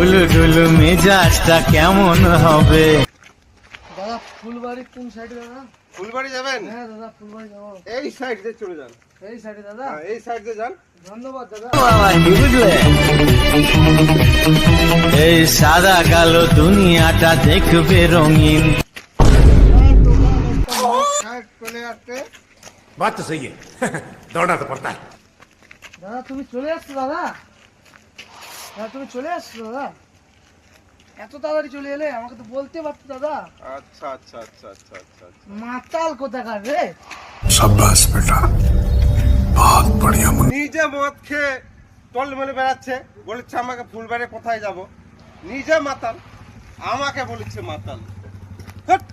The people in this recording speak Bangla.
ঢুলু ঢুলু মেজাজটা কেমন হবে? দাদা ফুলবাড়ি কোন সাইডে দাদা? ফুলবাড়ি যাবেন? হ্যাঁ দাদা ফুলবাড়ি যাবো। এই সাইড দিয়ে চলে যান। এই সাইডে দাদা? হ্যাঁ, এই সাইড দিয়ে যান। ধন্যবাদ দাদা। বাবা, কি বুঝলে? এই সাদা কালো দুনিয়াটা দেখবে রঙিন। চলে আসছে। बात तो सही है दौड़ना तो पड़ता है। দাদা তুমি চলে আসছো দাদা? দাদা তুমি চলে আসছো দাদা? এত তাড়াতাড়ি চলে এলে, আমাকে তো বলতে পারতো দাদা। আচ্ছা আচ্ছা আচ্ছা আচ্ছা আচ্ছা আচ্ছা। মাতাল কোথাকার রে? शाबाश बेटा बहुत बढ़िया। নিজে মদ খেয়ে টল মেলে বেড়াচ্ছে, বলেছে আমাকে ফুলবাড়ি কোথায় যাব। নিজে মাতাল, আমাকে বলেছে মাতাল। ধ্যাৎ।